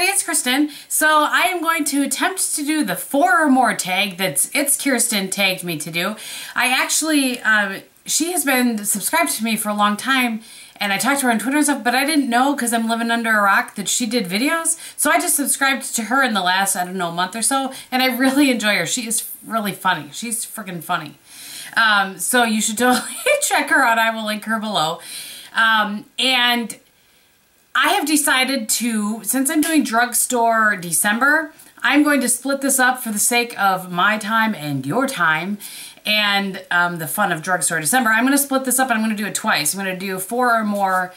everybody, it's Kristin. So I am going to attempt to do the 4 or more tag that's Kristin tagged me to do. I actually, she has been subscribed to me for a long time, and I talked to her on Twitter and stuff, but I didn't know, because I'm living under a rock, that she did videos. So I just subscribed to her in the last, I don't know, month or so, and I really enjoy her. She is really funny. She's freaking funny. So you should totally check her out. I will link her below. And I have decided to, since I'm doing drugstore December, I'm going to split this up for the sake of my time and your time and the fun of drugstore December. I'm going to split this up and I'm going to do it twice. I'm going to do 4 or more,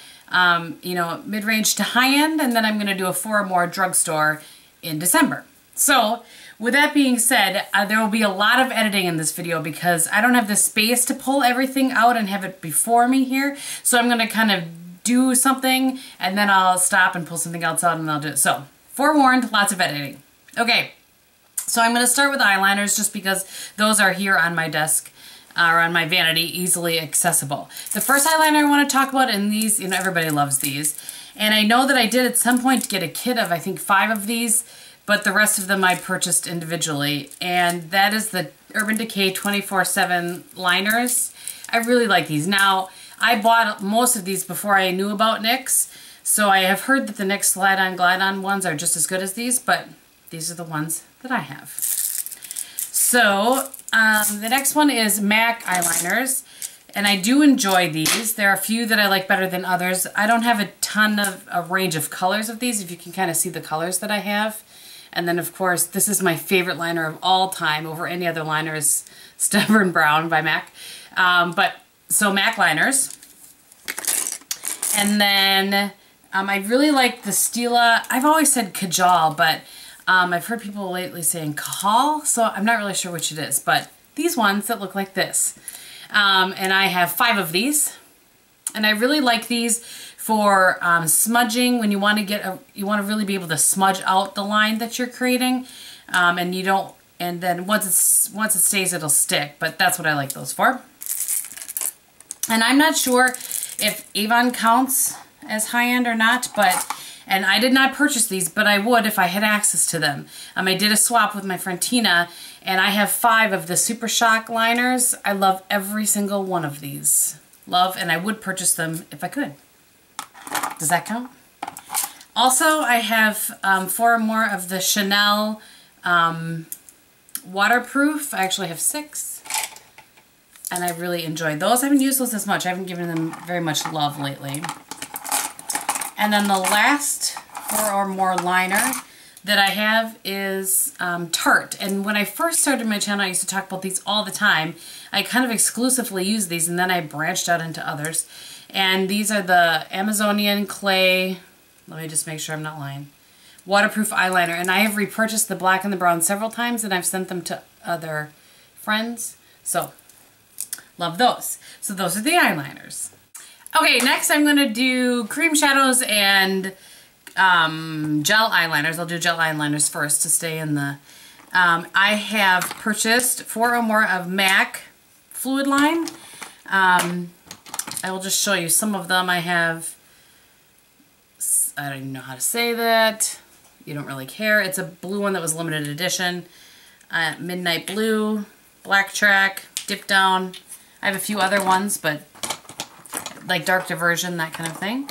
you know, mid-range to high-end, and then I'm going to do a 4 or more drugstore in December. So, with that being said, there will be a lot of editing in this video because I don't have the space to pull everything out and have it before me here. So I'm going to kind of do something and then I'll stop and pull something else out and I'll do it. So, forewarned, lots of editing. Okay, so I'm going to start with eyeliners just because those are here on my desk or on my vanity, easily accessible. The first eyeliner I want to talk about, and these, you know, everybody loves these. And I know that I did at some point get a kit of, I think, 5 of these, but the rest of them I purchased individually. And that is the Urban Decay 24/7 liners. I really like these. Now, I bought most of these before I knew about NYX, so I have heard that the NYX Slide-On Glide-On ones are just as good as these, but these are the ones that I have. So, the next one is MAC eyeliners, and I do enjoy these. There are a few that I like better than others. I don't have a ton of a range of colors of these, if you can kind of see the colors that I have. And then, of course, this is my favorite liner of all time over any other liner is Stubborn Brown by MAC. So MAC liners. And then I really like the Stila. I've always said Kajal, but I've heard people lately saying Kahal, so I'm not really sure which it is. But these ones that look like this. And I have 5 of these. And I really like these for smudging when you want to get you want to really be able to smudge out the line that you're creating, and you don't. And then once it stays, it'll stick. But that's what I like those for. And I'm not sure if Avon counts as high-end or not, and I did not purchase these, but I would if I had access to them. I did a swap with my friend Tina, and I have 5 of the Super Shock liners. I love every single one of these. Love, and I would purchase them if I could. Does that count? Also, I have 4 more of the Chanel waterproof. I actually have 6. And I really enjoy those. I haven't used those as much. I haven't given them very much love lately. And then the last 4 or more liner that I have is Tarte. And when I first started my channel, I used to talk about these all the time. I kind of exclusively used these, and then I branched out into others. And these are the Amazonian Clay, let me just make sure I'm not lying, waterproof eyeliner. And I have repurchased the black and the brown several times, and I've sent them to other friends. So, love those. So those are the eyeliners. Okay, next I'm going to do cream shadows and gel eyeliners. I'll do gel eyeliners first to stay in the... I have purchased 4 or more of MAC Fluid Line. I will just show you some of them. I have... I don't even know how to say that. You don't really care. It's a blue one that was limited edition. Midnight Blue, Black Track, Dip Down. I have a few other ones, but like Dark Diversion, that kind of thing.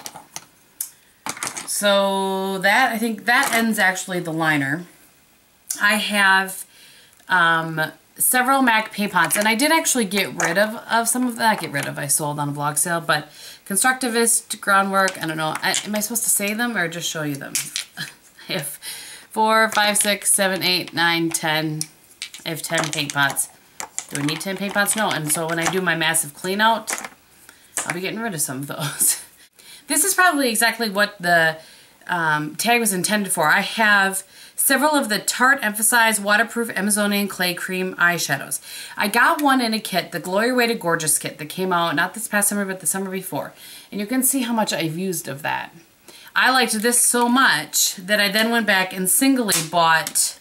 So that, I think that ends actually the liner. I have several MAC paint pots, and I did actually get rid of some of that. I sold on a blog sale, but Constructivist, Groundwork, I don't know. Am I supposed to say them or just show you them? I have 4, 5, 6, 7, 8, 9, 10. I have 10 paint pots. Do I need 10 paint pots? No. And so when I do my massive clean out, I'll be getting rid of some of those. This is probably exactly what the tag was intended for. I have several of the Tarte Emphasize Waterproof Amazonian Clay Cream eyeshadows. I got one in a kit, the Glory Way to Gorgeous kit that came out not this past summer but the summer before. And you can see how much I've used of that. I liked this so much that I then went back and singly bought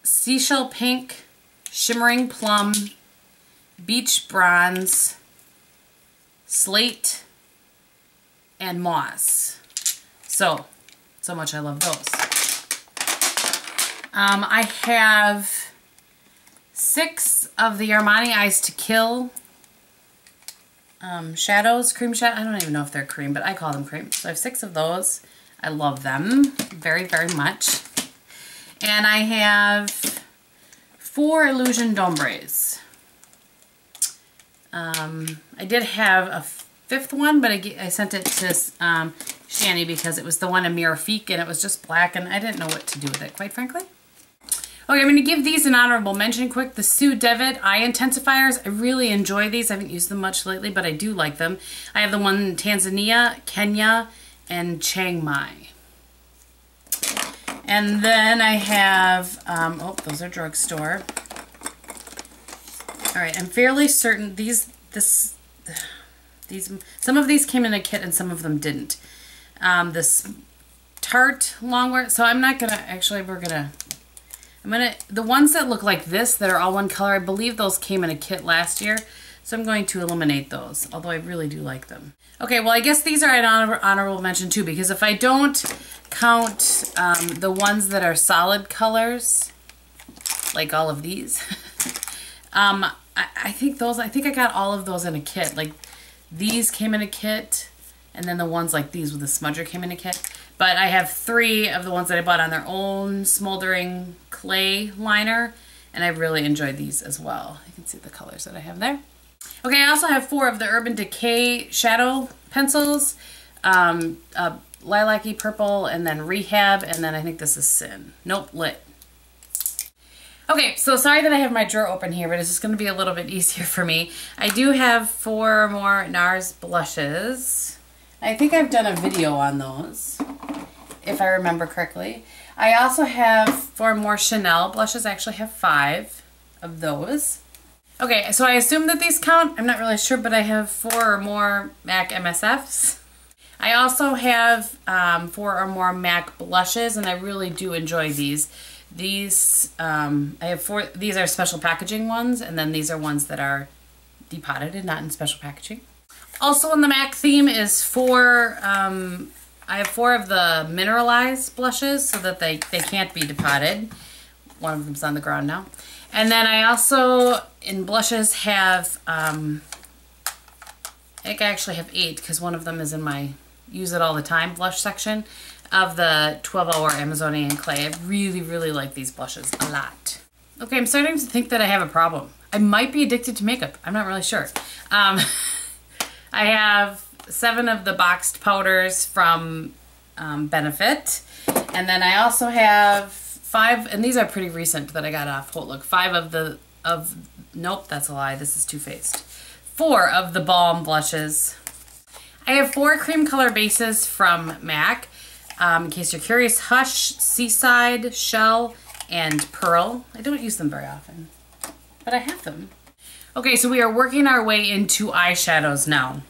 Seashell Pink, Shimmering Plum, Beach Bronze, Slate, and Moss. So so much I love those. I have 6 of the Armani Eyes to Kill shadows, cream shadow. I don't even know if they're cream, but I call them cream. So I have 6 of those. I love them very, very much. And I have 4 Illusion D'Ombres. I did have a 5th one, but I sent it to Shani because it was the one in Mirifique and it was just black and I didn't know what to do with it, quite frankly. Okay, I'm going to give these an honorable mention quick. The Sue Devitt Eye Intensifiers. I really enjoy these. I haven't used them much lately, but I do like them. I have the one in Tanzania, Kenya, and Chiang Mai. And then I have, oh, those are drugstore. All right, I'm fairly certain some of these came in a kit and some of them didn't. This Tarte Longwear, so I'm not gonna, actually the ones that look like this, that are all one color, I believe those came in a kit last year, so I'm going to eliminate those, although I really do like them. Okay, well I guess these are an honorable mention too, because if I don't count the ones that are solid colors, like all of these, I think I got all of those in a kit. Like these came in a kit, and then the ones like these with the smudger came in a kit. But I have 3 of the ones that I bought on their own smoldering clay liner, and I really enjoyed these as well. You can see the colors that I have there. Okay, I also have 4 of the Urban Decay shadow pencils, lilac-y purple, and then Rehab, and then I think this is Sin. Nope, Lit. Okay, so sorry that I have my drawer open here, but it's just going to be a little bit easier for me. I do have 4 more NARS blushes. I think I've done a video on those, if I remember correctly. I also have 4 more Chanel blushes. I actually have 5 of those. Okay, so I assume that these count. I'm not really sure, but I have 4 or more MAC MSFs. I also have 4 or more MAC blushes, and I really do enjoy these. These, I have 4, these are special packaging ones, and then these are ones that are depotted and not in special packaging. Also in the MAC theme is 4, I have 4 of the mineralized blushes so that they can't be depotted. One of them's on the ground now. And then I also, in blushes, have, I think I actually have 8 because one of them is in my use it all the time blush section of the 12-Hour Amazonian Clay. I really, really like these blushes a lot. Okay, I'm starting to think that I have a problem. I might be addicted to makeup. I'm not really sure. I have 7 of the boxed powders from Benefit. And then I also have 5, and these are pretty recent that I got off HauteLook. 5 nope, that's a lie. This is Too Faced. 4 of the Balm blushes. I have 4 cream color bases from MAC. In case you're curious, Hush, Seaside, Shell, and Pearl. I don't use them very often, but I have them. Okay, so we are working our way into eyeshadows now.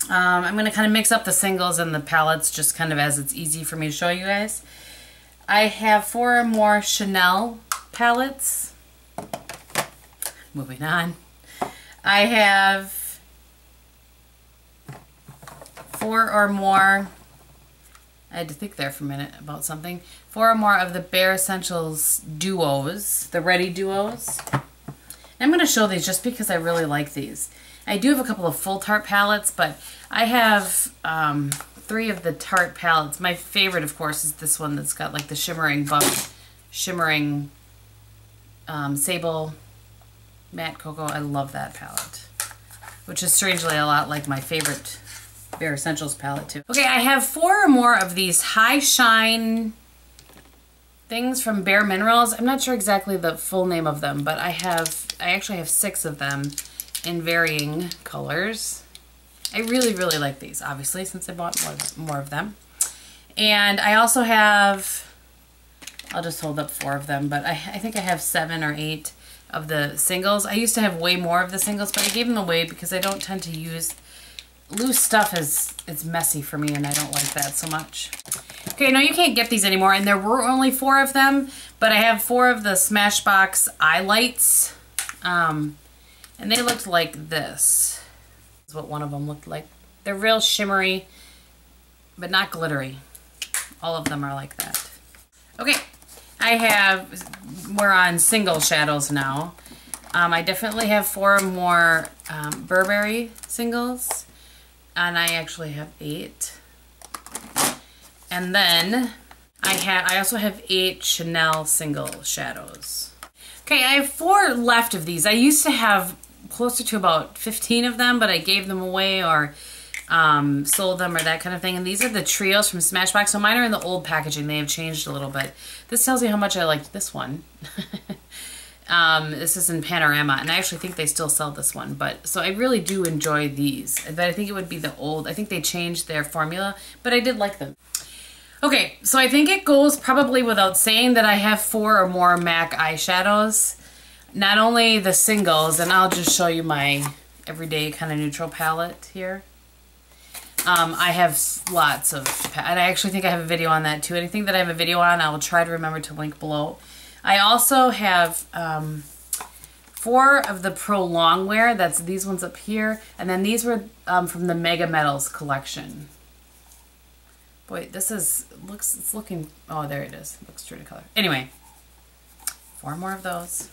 I'm going to kind of mix up the singles and the palettes just kind of as it's easy for me to show you guys. I have 4 or more Chanel palettes. Moving on. I have 4 or more, I had to think there for a minute about something, 4 or more of the Bare Essentials duos, the Ready duos. I'm going to show these just because I really like these. I do have a couple of full Tarte palettes, but I have 3 of the Tarte palettes. My favorite, of course, is this one that's got like the shimmering buff, shimmering sable matte cocoa. I love that palette, which is strangely a lot like my favorite Bare Essentials palette too. Okay, I have 4 or more of these high shine things from Bare Minerals. I'm not sure exactly the full name of them, but I actually have 6 of them in varying colors. I really, really like these, obviously, since I bought more of them. And I also have, I'll just hold up 4 of them, but I think I have 7 or 8 of the singles. I used to have way more of the singles, but I gave them away because I don't tend to use loose stuff. It's messy for me, and I don't like that so much. Okay, no, you can't get these anymore, and there were only 4 of them, but I have 4 of the Smashbox eye lights, and they looked like this. That's what one of them looked like. They're real shimmery, but not glittery. All of them are like that. Okay, we're on single shadows now. I definitely have 4 more Burberry singles, and I actually have 8. And then I also have 8 Chanel single shadows. Okay, I have 4 left of these. I used to have closer to about 15 of them, but I gave them away or sold them or that kind of thing. And these are the trios from Smashbox. So mine are in the old packaging. They have changed a little bit. This tells you how much I liked this one. This is in Panorama, and I actually think they still sell this one. But so I really do enjoy these. But I think it would be the old. I think they changed their formula, but I did like them. Okay, so I think it goes probably without saying that I have 4 or more MAC eyeshadows. Not only the singles, and I'll just show you my everyday kind of neutral palette here. I have lots of, and I actually think I have a video on that too. Anything that I have a video on, I will try to remember to link below. I also have 4 of the Pro Longwear. That's these ones up here. And then these were from the Mega Metals collection. Boy, this is, it's looking, oh, there it is. It looks true to color. Anyway, 4 more of those.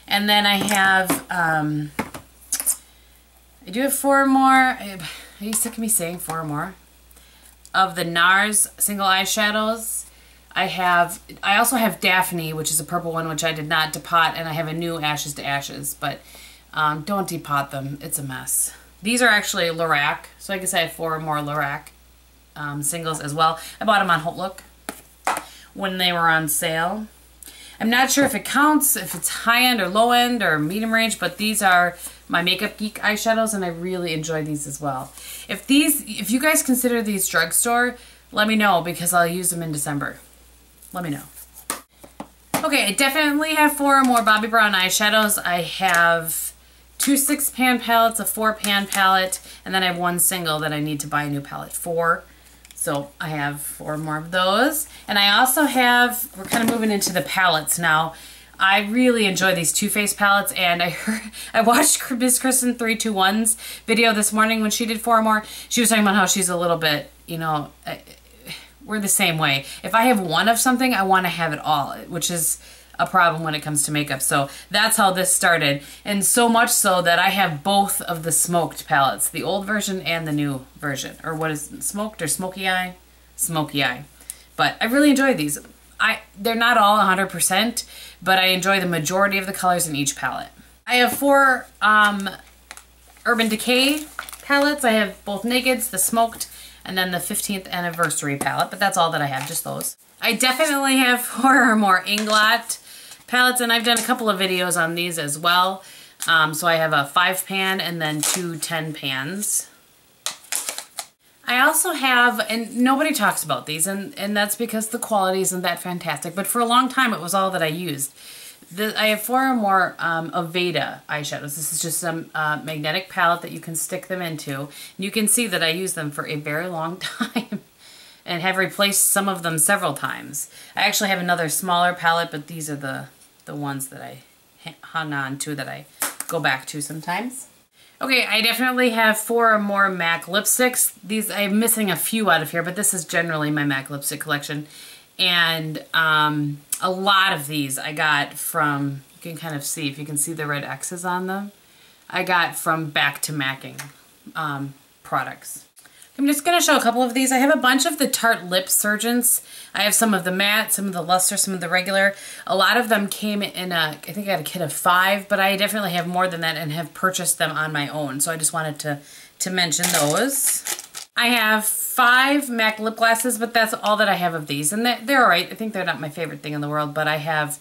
And then I have, I do have 4 more. Are you sick of me saying 4 more? Of the NARS single eyeshadows. I also have Daphne, which is a purple one, which I did not depot, and I have a new Ashes to Ashes, but don't depot them. It's a mess. These are actually Lorac, so I guess I have 4 more Lorac singles as well. I bought them on Hotlook when they were on sale. I'm not sure if it counts, if it's high-end or low-end or medium range, but these are my Makeup Geek eyeshadows, and I really enjoy these as well. If you guys consider these drugstore, let me know, because I'll use them in December. Let me know. Okay, I definitely have 4 or more Bobbi Brown eyeshadows. I have 2 6-pan palettes, a 4-pan palette, and then I have 1 single that I need to buy a new palette for. So I have 4 more of those. And I also have, we're kind of moving into the palettes now. I really enjoy these Too Faced palettes, and I watched Miss Kristin 321's video this morning when she did 4 or more. She was talking about how she's a little bit, you know, we're the same way. If I have 1 of something, I want to have it all, which is a problem when it comes to makeup. So that's how this started. And so much so that I have both of the smoked palettes, the old version and the new version. Or what is it, smoked or smoky eye? Smoky eye. But I really enjoy these. They're not all 100%, but I enjoy the majority of the colors in each palette. I have 4 Urban Decay palettes. I have both Nakeds, the smoked, and then the 15th anniversary palette, but that's all that I have, just those. I definitely have 4 or more Inglot palettes, and I've done a couple of videos on these as well. So I have a 5-pan and then 2 10-pans. I also have, and nobody talks about these, and that's because the quality isn't that fantastic, but for a long time it was all that I used. I have 4 or more Aveda eyeshadows. This is just a magnetic palette that you can stick them into. And you can see that I use them for a very long time and have replaced some of them several times. I actually have another smaller palette, but these are the ones that I hung on to that I go back to sometimes. Okay, I definitely have 4 or more MAC lipsticks. These, I'm missing a few out of here, but this is generally my MAC lipstick collection. And a lot of these I got from, you can kind of see, if you can see the red X's on them, I got from Back to Macking products. I'm just going to show a couple of these. I have a bunch of the Tarte Lip Surgeons. I have some of the matte, some of the luster, some of the regular. A lot of them came in I think I got a kit of 5, but I definitely have more than that and have purchased them on my own. So I just wanted to mention those. I have 5 MAC lip glosses, but that's all that I have of these. And they're all right. I think they're not my favorite thing in the world, but I have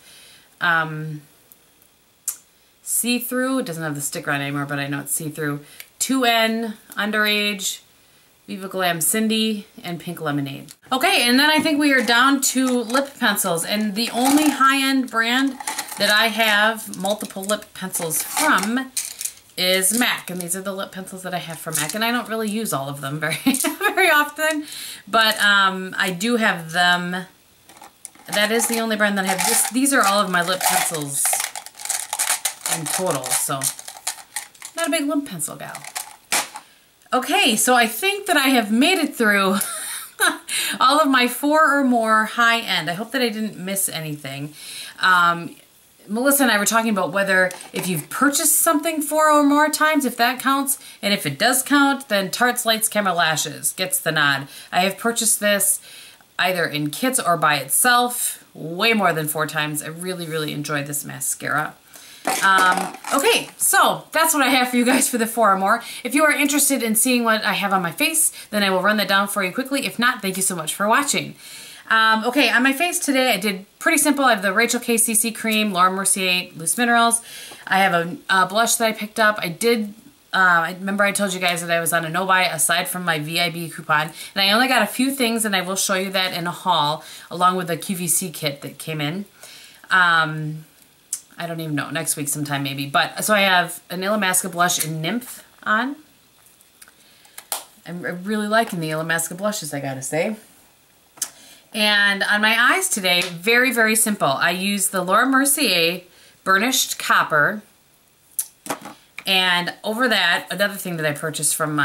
See-Through. It doesn't have the sticker on anymore, but I know it's See-Through. 2N, Underage, Viva Glam Cindy, and Pink Lemonade. Okay, and then I think we are down to lip pencils. And the only high-end brand that I have multiple lip pencils from is MAC, and these are the lip pencils that I have from MAC, and I don't really use all of them very very often, but I do have them. That is the only brand that I have. These are all of my lip pencils in total, so not a big lip pencil gal. Okay, so I think that I have made it through All of my 4 or more high-end. I hope that I didn't miss anything. Melissa and I were talking about whether if you've purchased something 4 or more times, if that counts. And if it does count, then Tarte's Lights Camera Lashes gets the nod. I have purchased this either in kits or by itself way more than 4 times. I really, really enjoyed this mascara. Okay, so that's what I have for you guys for the 4 or more. If you are interested in seeing what I have on my face, then I will run that down for you quickly. If not, thank you so much for watching. Okay, on my face today, I did pretty simple. I have the Rachel K CC Cream, Laura Mercier Loose Minerals. I have a blush that I picked up. I remember I told you guys that I was on a no-buy aside from my VIB coupon. And I only got a few things, and I will show you that in a haul, along with the QVC kit that came in. I don't even know, next week sometime maybe. But so I have an Illamaska blush in Nymph on. I'm really liking the Illamaska blushes, I gotta say. And on my eyes today, very, very simple. I used the Laura Mercier Burnished Copper. And over that, another thing that I purchased from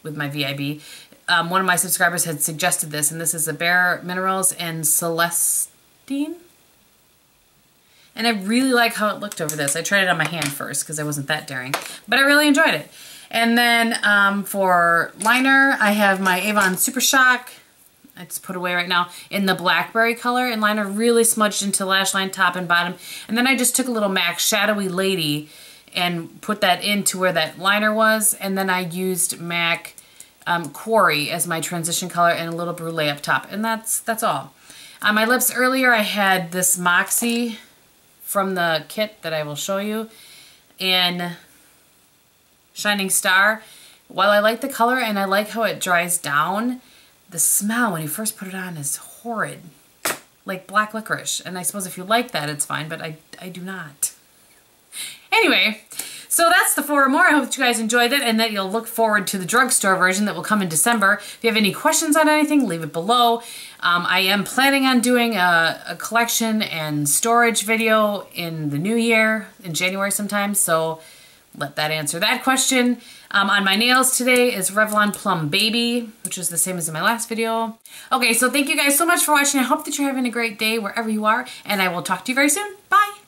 with my VIB, one of my subscribers had suggested this, and this is the Bare Minerals and Celestine. And I really like how it looked over this. I tried it on my hand first because I wasn't that daring, but I really enjoyed it. And then for liner, I have my Avon Super Shock. I just put away right now in the blackberry color, and liner really smudged into lash line top and bottom. And then I just took a little MAC Shadowy Lady and put that into where that liner was, and then I used MAC Quarry as my transition color and a little brulee up top, and that's all. On my lips earlier, I had this Moxie from the kit that I will show you in Shining Star. While I like the color and I like how it dries down, the smell when you first put it on is horrid, like black licorice. And I suppose if you like that, it's fine, but I do not. Anyway, so that's the 4 or more. I hope that you guys enjoyed it and that you'll look forward to the drugstore version that will come in December. If you have any questions on anything, leave it below. I am planning on doing a collection and storage video in the new year, in January sometime, so let that answer that question. On my nails today is Revlon Plum Baby, which is the same as in my last video. Okay, so thank you guys so much for watching. I hope that you're having a great day wherever you are, and I will talk to you very soon. Bye!